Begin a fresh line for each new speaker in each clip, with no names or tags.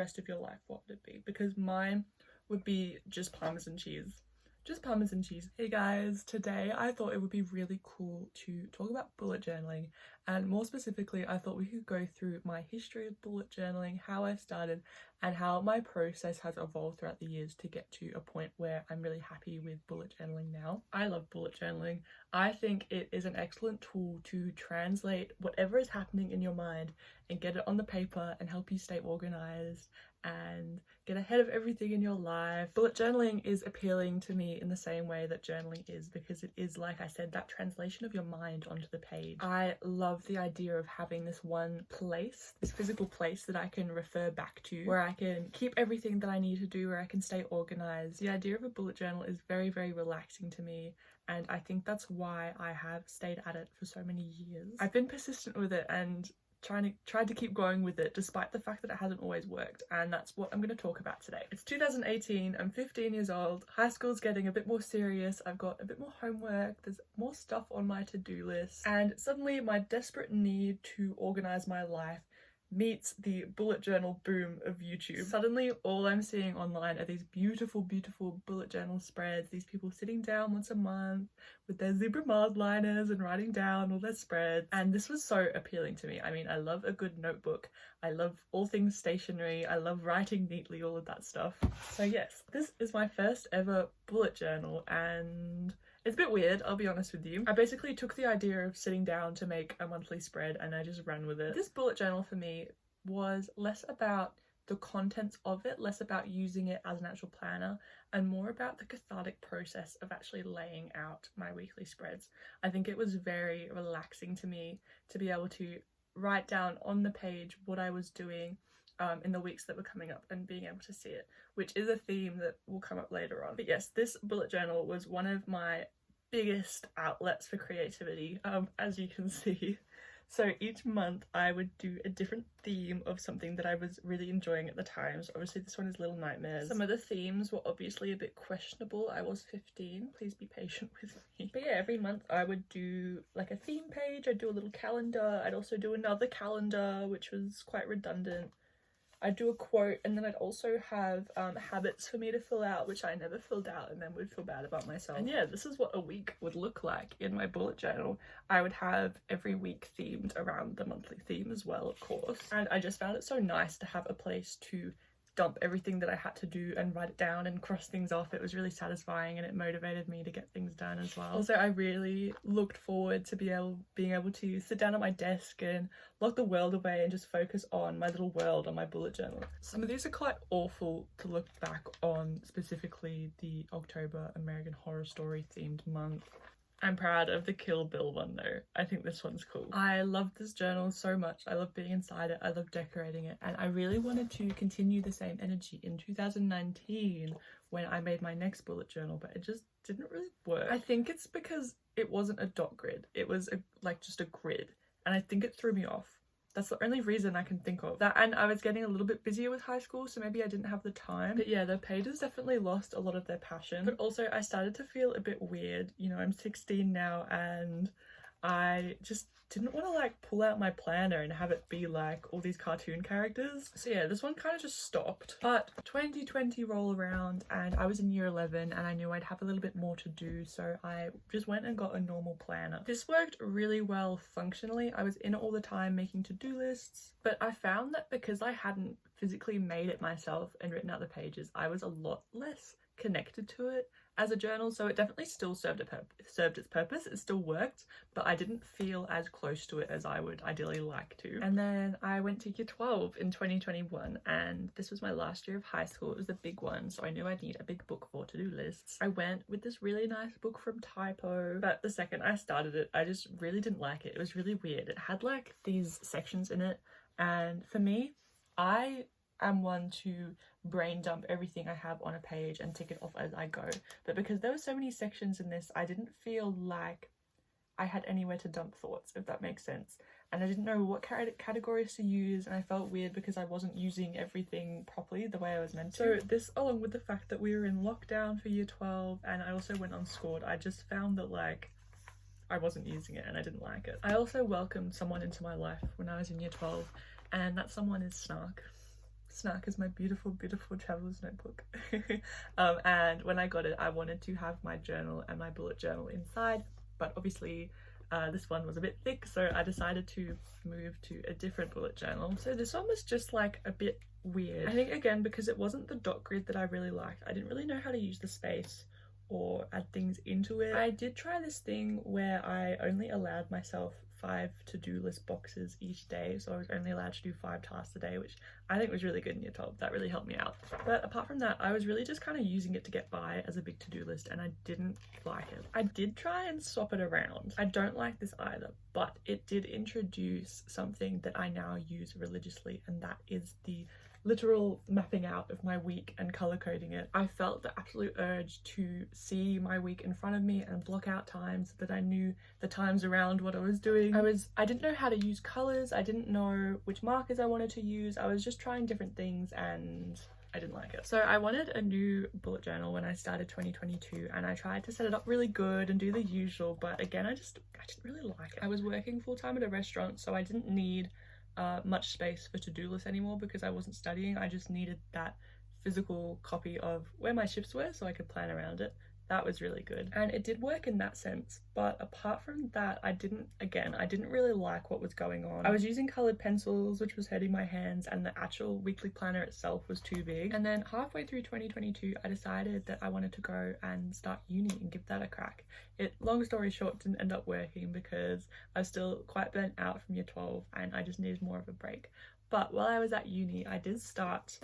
rest of your life, what would it be? Because mine would be just Parmesan cheese. Just Parmesan cheese. Hey guys, today I thought it would be really cool to talk about bullet journaling, and more specifically I thought we could go through my history of bullet journaling, how I started, and how my process has evolved throughout the years to get to a point where I'm really happy with bullet journaling now. I love bullet journaling. I think it is an excellent tool to translate whatever is happening in your mind and get it on the paper and help you stay organized and get ahead of everything in your life. Bullet journaling is appealing to me in the same way that journaling is, because it is, like I said, that translation of your mind onto the page. I love the idea of having this one place, this physical place that I can refer back to, where I can keep everything that I need to do, where I can stay organized. The idea of a bullet journal is very, very relaxing to me, and I think that's why I have stayed at it for so many years. I've been persistent with it and tried to keep going with it despite the fact that it hasn't always worked, and that's what I'm going to talk about today. It's 2018, I'm 15 years old, high school's getting a bit more serious, I've got a bit more homework, there's more stuff on my to-do list, and suddenly my desperate need to organise my life meets the bullet journal boom of YouTube. Suddenly all I'm seeing online are these beautiful, beautiful bullet journal spreads, these people sitting down once a month with their zebra Mars liners and writing down all their spreads, and this was so appealing to me. I mean, I love a good notebook, I love all things stationery, I love writing neatly, all of that stuff. So yes, this is my first ever bullet journal, and it's a bit weird, I'll be honest with you. I basically took the idea of sitting down to make a monthly spread and I just ran with it. This bullet journal for me was less about the contents of it, less about using it as an actual planner, and more about the cathartic process of actually laying out my weekly spreads. I think it was very relaxing to me to be able to write down on the page what I was doing in the weeks that were coming up and being able to see it, which is a theme that will come up later on. But yes, this bullet journal was one of my biggest outlets for creativity, as you can see. So each month I would do a different theme of something that I was really enjoying at the time. So obviously this one is Little Nightmares. Some of the themes were obviously a bit questionable. I was 15, please be patient with me. But yeah, every month I would do like a theme page, I'd do a little calendar, I'd also do another calendar, which was quite redundant. I'd do a quote, and then I'd also have habits for me to fill out, which I never filled out and then would feel bad about myself. And yeah, this is what a week would look like in my bullet journal. I would have every week themed around the monthly theme as well, of course. And I just found it so nice to have a place to dump everything that I had to do and write it down and cross things off. It was really satisfying and it motivated me to get things done as well. Also, I really looked forward to being able to sit down at my desk and lock the world away and just focus on my little world on my bullet journal. Some of these are quite awful to look back on, specifically the October American Horror Story themed month. I'm proud of the Kill Bill one though. I think this one's cool. I love this journal so much. I love being inside it. I love decorating it. And I really wanted to continue the same energy in 2019 when I made my next bullet journal, but it just didn't really work. I think it's because it wasn't a dot grid. It was just a grid. And I think it threw me off. That's the only reason I can think of. That, and I was getting a little bit busier with high school, so maybe I didn't have the time. But yeah, the pages definitely lost a lot of their passion. But also I started to feel a bit weird. You know, I'm 16 now and I just didn't want to like pull out my planner and have it be like all these cartoon characters. So yeah, this one kind of just stopped. But 2020 rolled around and I was in year 11 and I knew I'd have a little bit more to do, so I just went and got a normal planner. This worked really well functionally. I was in it all the time making to-do lists, but I found that because I hadn't physically made it myself and written out the pages, I was a lot less connected to it as a journal. So it definitely still served its purpose, it still worked, but I didn't feel as close to it as I would ideally like to. And then I went to year 12 in 2021 and this was my last year of high school. It was the big one, so I knew I'd need a big book for to-do lists. I went with this really nice book from Typo, but the second I started it I just really didn't like it. It was really weird. It had like these sections in it, and for me, I am one to brain dump everything I have on a page and tick it off as I go, but because there were so many sections in this, I didn't feel like I had anywhere to dump thoughts, if that makes sense, and I didn't know what categories to use, and I felt weird because I wasn't using everything properly the way I was meant to. So this, along with the fact that we were in lockdown for year 12 and I also went unscored, I just found that like I wasn't using it and I didn't like it. I also welcomed someone into my life when I was in year 12, and that someone is Snark. Snack is my beautiful traveler's notebook. And when I got it, I wanted to have my journal and my bullet journal inside, but obviously this one was a bit thick, so I decided to move to a different bullet journal. So this one was just like a bit weird. I think again because it wasn't the dot grid that I really liked. I didn't really know how to use the space or add things into it. I did try this thing where I only allowed myself 5 to-do list boxes each day, so I was only allowed to do 5 tasks a day, which I think was really good in year 12. That really helped me out. But apart from that, I was really just kind of using it to get by as a big to-do list, and I didn't like it. I did try and swap it around. I don't like this either, but it did introduce something that I now use religiously, and that is the literal mapping out of my week and color coding it. I felt the absolute urge to see my week in front of me and block out times that I knew the times around what I was doing. I didn't know how to use colors. I didn't know which markers I wanted to use. I was just trying different things and I didn't like it. So I wanted a new bullet journal when I started 2022, and I tried to set it up really good and do the usual, but again, I didn't really like it. I was working full-time at a restaurant, so I didn't need much space for to-do lists anymore because I wasn't studying. I just needed that physical copy of where my shifts were so I could plan around it. That was really good, and it did work in that sense, but apart from that, I didn't really like what was going on. I was using colored pencils, which was hurting my hands, and the actual weekly planner itself was too big. And then halfway through 2022, I decided that I wanted to go and start uni and give that a crack. Long story short, didn't end up working because I was still quite burnt out from year 12 and I just needed more of a break. But while I was at uni, I did start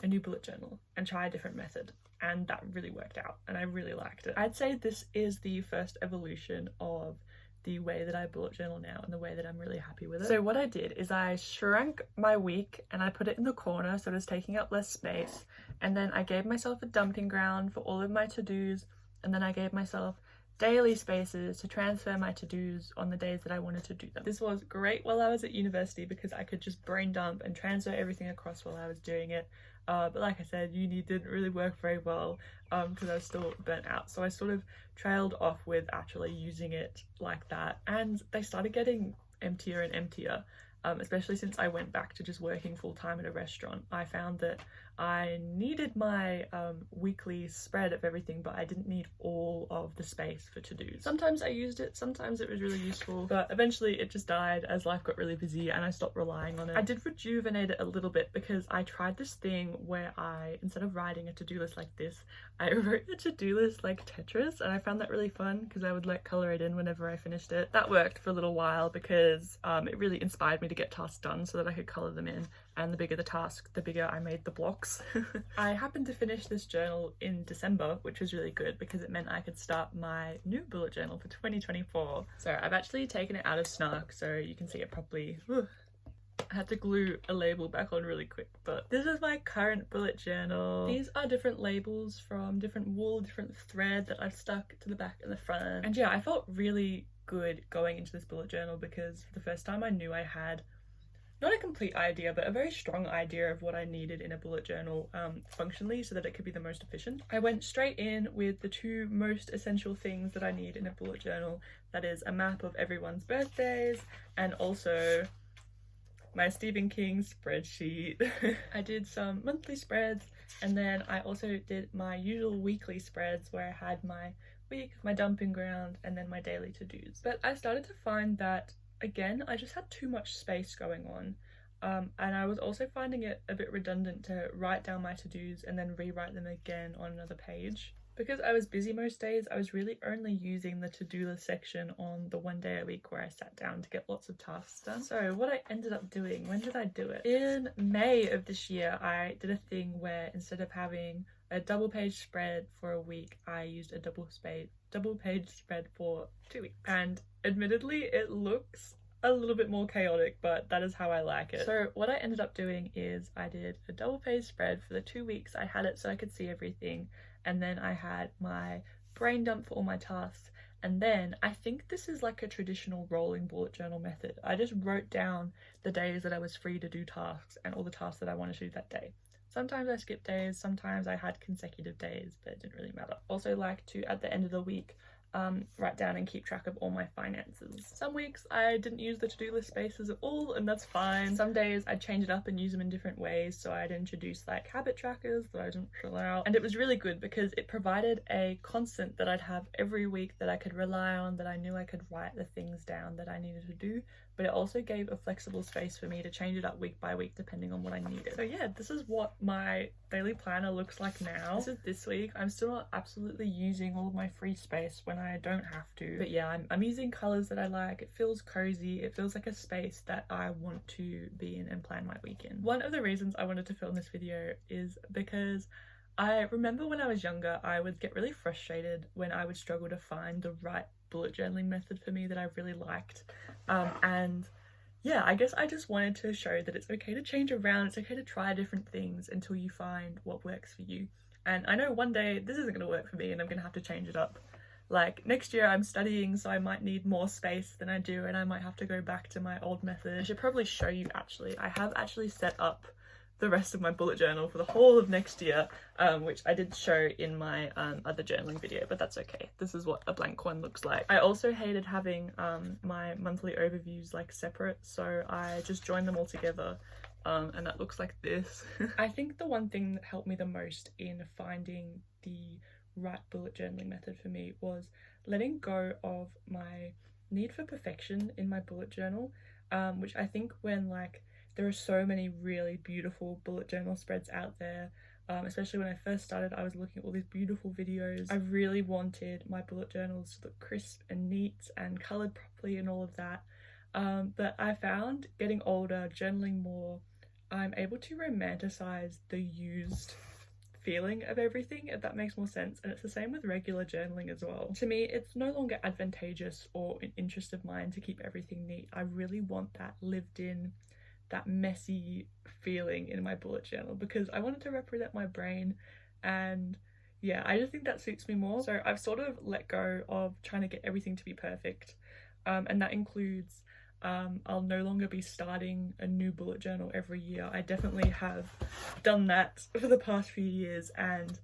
a new bullet journal and try a different method, and that really worked out and I really liked it. I'd say this is the first evolution of the way that I bullet journal now and the way that I'm really happy with it. So what I did is I shrank my week and I put it in the corner so it was taking up less space, and then I gave myself a dumping ground for all of my to-dos, and then I gave myself daily spaces to transfer my to-dos on the days that I wanted to do them. This was great while I was at university because I could just brain dump and transfer everything across while I was doing it. But like I said, uni didn't really work very well because I was still burnt out. So I sort of trailed off with actually using it like that, and they started getting emptier and emptier. Especially since I went back to just working full-time at a restaurant. I found that I needed my weekly spread of everything, but I didn't need all of the space for to-dos. Sometimes I used it, sometimes it was really useful, but eventually it just died as life got really busy and I stopped relying on it. I did rejuvenate it a little bit because I tried this thing where I, instead of writing a to-do list like this, I wrote the to-do list like Tetris, and I found that really fun because I would color it in whenever I finished it. That worked for a little while because it really inspired me to get tasks done so that I could color them in, and the bigger the task, the bigger I made the blocks. I happened to finish this journal in December, which was really good because it meant I could start my new bullet journal for 2024. So I've actually taken it out of Snark so you can see it properly. I had to glue a label back on really quick, but this is my current bullet journal. These are different labels from different wool, different thread that I've stuck to the back and the front. And yeah, I felt really good going into this bullet journal because for the first time I knew I had not a complete idea, but a very strong idea of what I needed in a bullet journal functionally so that it could be the most efficient. I went straight in with the 2 most essential things that I need in a bullet journal. That is a map of everyone's birthdays and also my Stephen King spreadsheet. I did some monthly spreads, and then I also did my usual weekly spreads where I had my week, my dumping ground, and then my daily to-dos. But I started to find that again, I just had too much space going on, and I was also finding it a bit redundant to write down my to-dos and then rewrite them again on another page. Because I was busy most days, I was really only using the to-do list section on the one day a week where I sat down to get lots of tasks done. So what I ended up doing, when did I do it? In May of this year, I did a thing where instead of having a double page spread for a week, I used a double page spread for 2 weeks. And admittedly, it looks a little bit more chaotic, but that is how I like it. So what I ended up doing is I did a double page spread for the 2 weeks. I had it so I could see everything, and then I had my brain dump for all my tasks, and then I think this is like a traditional rolling bullet journal method. I just wrote down the days that I was free to do tasks and all the tasks that I wanted to do that day. Sometimes I skipped days, sometimes I had consecutive days, but it didn't really matter. Also like to, at the end of the week, write down and keep track of all my finances. Some weeks I didn't use the to-do list spaces at all, and that's fine. Some days I'd change it up and use them in different ways, so I'd introduce like habit trackers that I didn't fill out, and it was really good because it provided a constant that I'd have every week that I could rely on, that I knew I could write the things down that I needed to do, but it also gave a flexible space for me to change it up week by week depending on what I needed. So yeah, this is what my daily planner looks like now. This is this week. I'm still not absolutely using all of my free space when I don't have to, but yeah, I'm using colors that I like. It feels cozy. It feels like a space that I want to be in and plan my week in. One of the reasons I wanted to film this video is because I remember when I was younger, I would get really frustrated when I would struggle to find the right bullet journaling method for me that I really liked. And yeah, I guess I just wanted to show that it's okay to change around, it's okay to try different things until you find what works for you. And I know one day this isn't going to work for me and I'm going to have to change it up. Like next year I'm studying, so I might need more space than I do and I might have to go back to my old method. I should probably show you actually. I have actually set up the rest of my bullet journal for the whole of next year, which I did show in my other journaling video, but that's okay. This is what a blank one looks like. I also hated having my monthly overviews like separate, so I just joined them all together, and that looks like this. I think the one thing that helped me the most in finding the right bullet journaling method for me was letting go of my need for perfection in my bullet journal, which I think when like there are so many really beautiful bullet journal spreads out there, especially when I first started. I was looking at all these beautiful videos. I really wanted my bullet journals to look crisp and neat and coloured properly and all of that, but I found getting older, journaling more, I'm able to romanticize the used feeling of everything, if that makes more sense. And it's the same with regular journaling as well. To me, it's no longer advantageous or an interest of mine to keep everything neat. I really want that lived in, that messy feeling in my bullet journal because I wanted to represent my brain, and yeah, I just think that suits me more. So I've sort of let go of trying to get everything to be perfect, and that includes I'll no longer be starting a new bullet journal every year. I definitely have done that for the past few years, and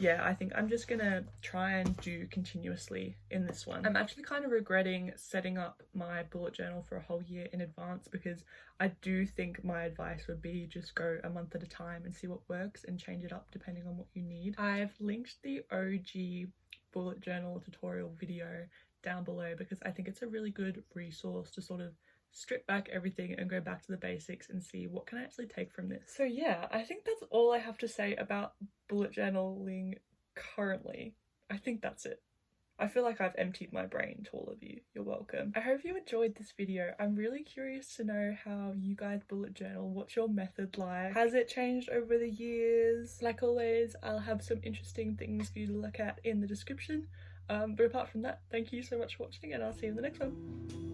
yeah, I think I'm just gonna try and do continuously in this one. I'm actually kind of regretting setting up my bullet journal for a whole year in advance because I do think my advice would be just go a month at a time and see what works and change it up depending on what you need. I've linked the OG bullet journal tutorial video down below because I think it's a really good resource to sort of strip back everything and go back to the basics and see what can I actually take from this. So yeah, I think that's all I have to say about bullet journaling currently. I think that's it. I feel like I've emptied my brain to all of you. You're welcome. I hope you enjoyed this video. I'm really curious to know how you guys bullet journal. What's your method like? Has it changed over the years? Like always, I'll have some interesting things for you to look at in the description. But apart from that, thank you so much for watching and I'll see you in the next one.